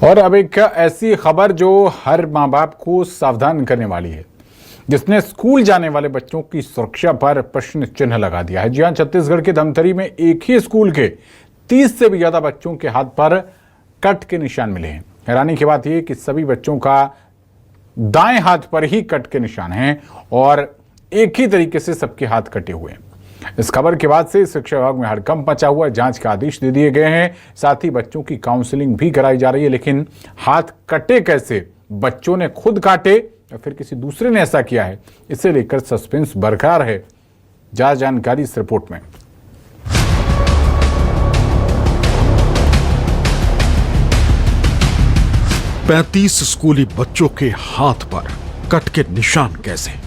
और अब एक ऐसी खबर जो हर माँ बाप को सावधान करने वाली है, जिसने स्कूल जाने वाले बच्चों की सुरक्षा पर प्रश्न चिन्ह लगा दिया है। जी हां, छत्तीसगढ़ के धमतरी में एक ही स्कूल के 30 से भी ज्यादा बच्चों के हाथ पर कट के निशान मिले हैं। हैरानी की बात यह कि सभी बच्चों का दाएं हाथ पर ही कट के निशान हैं और एक ही तरीके से सबके हाथ कटे हुए हैं। इस खबर के बाद से शिक्षा विभाग में हड़कंप मचा हुआ है। जांच के आदेश दे दिए गए हैं, साथ ही बच्चों की काउंसलिंग भी कराई जा रही है। लेकिन हाथ कटे कैसे, बच्चों ने खुद काटे या फिर किसी दूसरे ने ऐसा किया है, इसे लेकर सस्पेंस बरकरार है। जानकारी इस रिपोर्ट में। पैंतीस स्कूली बच्चों के हाथ पर कट के निशान कैसे?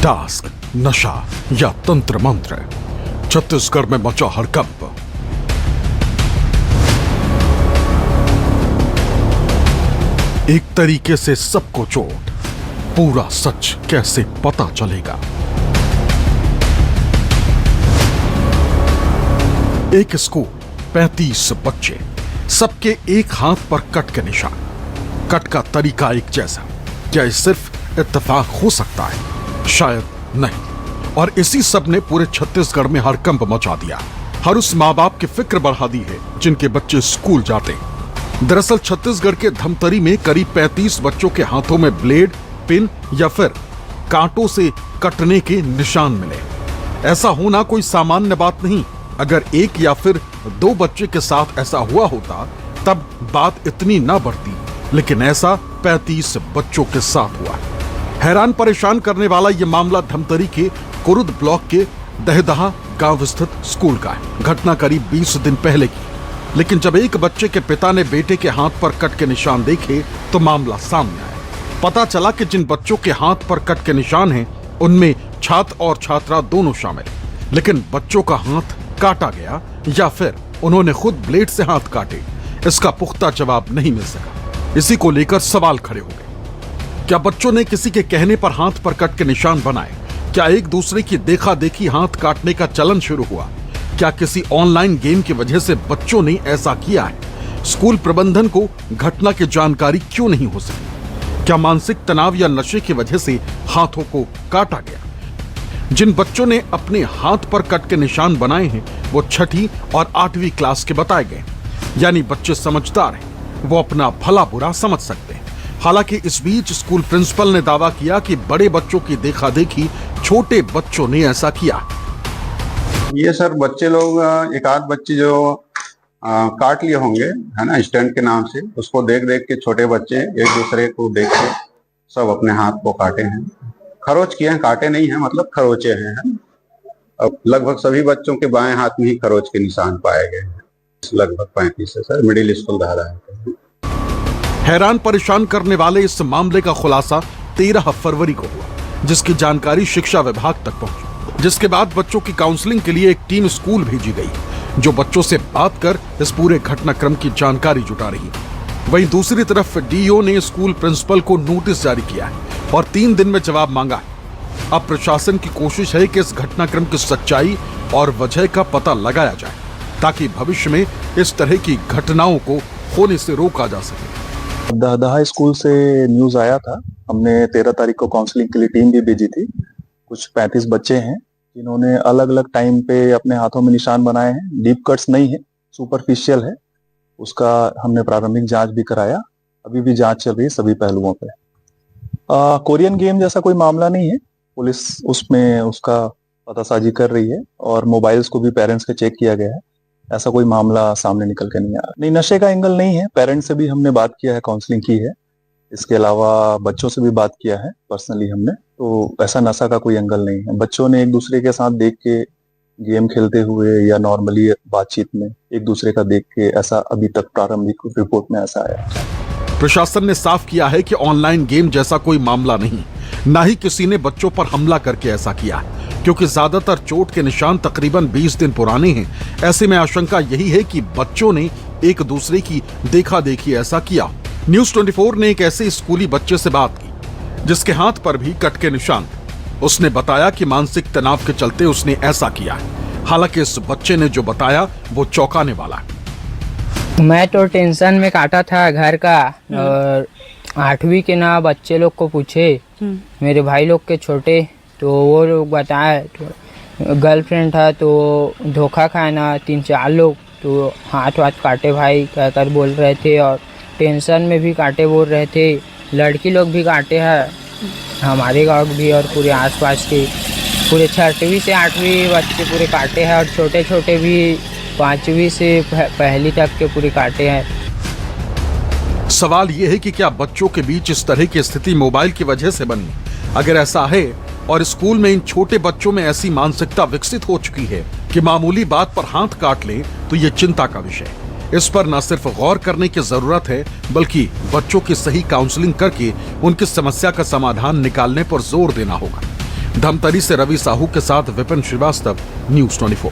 टास्क, नशा या तंत्र मंत्र, छत्तीसगढ़ में मचा हड़कंप। एक तरीके से सबको चोट, पूरा सच कैसे पता चलेगा? एक स्कूल, 35 बच्चे, सबके एक हाथ पर कट के निशान। कट का तरीका एक जैसा। क्या ये सिर्फ इत्तेफाक हो सकता है? शायद नहीं। और इसी सब ने पूरे छत्तीसगढ़ में हड़कंप मचा दिया। हर उस माँ बाप की फिक्र बढ़ा दी है जिनके बच्चे स्कूल जाते हैं। दरअसल छत्तीसगढ़ के धमतरी में करीब 35 बच्चों के हाथों में ब्लेड, पिन या फिर कांटों से कटने के निशान मिले। ऐसा होना कोई सामान्य बात नहीं। अगर एक या फिर दो बच्चे के साथ ऐसा हुआ होता तब बात इतनी ना बढ़ती, लेकिन ऐसा 35 बच्चों के साथ हुआ। हैरान परेशान करने वाला यह मामला धमतरी के कुरुद ब्लॉक के दहदहा गांव स्थित स्कूल का है। घटना करीब 20 दिन पहले की, लेकिन जब एक बच्चे के पिता ने बेटे के हाथ पर कट के निशान देखे तो मामला सामने आया। पता चला कि जिन बच्चों के हाथ पर कट के निशान हैं, उनमें छात्र और छात्रा दोनों शामिल। लेकिन बच्चों का हाथ काटा गया या फिर उन्होंने खुद ब्लेड से हाथ काटे, इसका पुख्ता जवाब नहीं मिल सका। इसी को लेकर सवाल खड़े हो गए। क्या बच्चों ने किसी के कहने पर हाथ पर कट के निशान बनाए? क्या एक दूसरे की देखा देखी हाथ काटने का चलन शुरू हुआ? क्या किसी ऑनलाइन गेम की वजह से बच्चों ने ऐसा किया है? स्कूल प्रबंधन को घटना की जानकारी क्यों नहीं हो सकी? क्या मानसिक तनाव या नशे की वजह से हाथों को काटा गया? जिन बच्चों ने अपने हाथ पर कट के निशान बनाए हैं वो 6ठी और 8वीं क्लास के बताए गए, यानी बच्चे समझदार हैं, वो अपना भला बुरा समझ सकते हैं। हालांकि इस बीच स्कूल प्रिंसिपल ने दावा किया कि बड़े बच्चों की देखा देखी छोटे बच्चों ने ऐसा किया। ये सर बच्चे लोग एक आध बच्चे जो काट लिए होंगे, है ना, स्टैंड के नाम से, उसको देख देख के छोटे बच्चे एक दूसरे को देख के सब अपने हाथ को काटे हैं। खरोच किए हैं, काटे नहीं है, मतलब खरोचे हैं। अब लगभग सभी बच्चों के बाएं हाथ में ही खरोच के निशान पाए गए हैं। लगभग 35 है सर, मिडिल स्कूल धारा है। हैरान परेशान करने वाले इस मामले का खुलासा 13 फरवरी को हुआ, जिसकी जानकारी शिक्षा विभाग तक पहुंची, जिसके बाद बच्चों की काउंसलिंग के लिए एक टीम स्कूल भेजी गई, जो बच्चों से बात कर इस पूरे घटनाक्रम की जानकारी जुटा रही। वहीं दूसरी तरफ डीओ ने स्कूल प्रिंसिपल को नोटिस जारी किया है और 3 दिन में जवाब मांगा है। अब प्रशासन की कोशिश है कि इस घटनाक्रम की सच्चाई और वजह का पता लगाया जाए, ताकि भविष्य में इस तरह की घटनाओं को होने से रोका जा सके। दहदहा स्कूल से न्यूज आया था। हमने 13 तारीख को काउंसलिंग के लिए टीम भी भेजी थी। कुछ 35 बच्चे हैं जिन्होंने अलग अलग टाइम पे अपने हाथों में निशान बनाए हैं। डीप कट्स नहीं है, सुपरफिशियल है। उसका हमने प्रारंभिक जांच भी कराया। अभी भी जांच चल रही है सभी पहलुओं पे। कोरियन गेम जैसा कोई मामला नहीं है। पुलिस उसमें उसका पतासाजी कर रही है और मोबाइल्स को भी पेरेंट्स के चेक किया गया है। ऐसा कोई मामला सामने निकल के नहीं आ रहा। नहीं, नशे का एंगल नहीं है। पेरेंट्स से भी हमने बात किया है, काउंसलिंग की है। इसके अलावा बच्चों से भी बात किया है पर्सनली हमने, तो ऐसा नशा का कोई एंगल नहीं है। बच्चों ने एक दूसरे के साथ देख के गेम खेलते हुए या नॉर्मली बातचीत में एक दूसरे का देख के, ऐसा अभी तक प्रारंभिक रिपोर्ट में ऐसा आया। प्रशासन ने साफ किया है कि ऑनलाइन गेम जैसा कोई मामला नहीं, ना ही किसी ने बच्चों पर हमला करके ऐसा किया है, क्योंकि ज्यादातर चोट के निशान तकरीबन 20 दिन पुराने हैं। ऐसे में आशंका यही है कि बच्चों ने एक दूसरे की देखा देखी ऐसा किया। न्यूज़ 24 ने एक ऐसे स्कूली बच्चे से बात की जिसके हाथ पर भी कट के निशान थे। उसने बताया कि मानसिक तनाव के चलते उसने ऐसा किया है। हालांकि इस बच्चे ने जो बताया वो चौंकाने वाला है। मैं तो टेंशन में काटा था घर का, और 8वीं के ना बच्चे लोग को पूछे, मेरे भाई लोग के छोटे, तो वो लोग बताए तो गर्लफ्रेंड था तो धोखा खाया ना 3-4 लोग, तो हाथ वाथ काटे भाई कहकर बोल रहे थे, और टेंशन में भी काटे बोल रहे थे। लड़की लोग भी काटे हैं हमारे गाँव भी और पूरे आसपास के, पूरे 6वीं से 8वीं बच्चे पूरे काटे हैं, और छोटे छोटे भी 5वीं से पहली तक के पूरे काटे हैं। सवाल यह है कि क्या बच्चों के बीच इस तरह की स्थिति मोबाइल की वजह से बनी? अगर ऐसा है और स्कूल में इन छोटे बच्चों में ऐसी मानसिकता विकसित हो चुकी है कि मामूली बात पर हाथ काट लें, तो ये चिंता का विषय है। इस पर न सिर्फ गौर करने की जरूरत है, बल्कि बच्चों की सही काउंसलिंग करके उनकी समस्या का समाधान निकालने पर जोर देना होगा। धमतरी से रवि साहू के साथ विपिन श्रीवास्तव, न्यूज़ 24।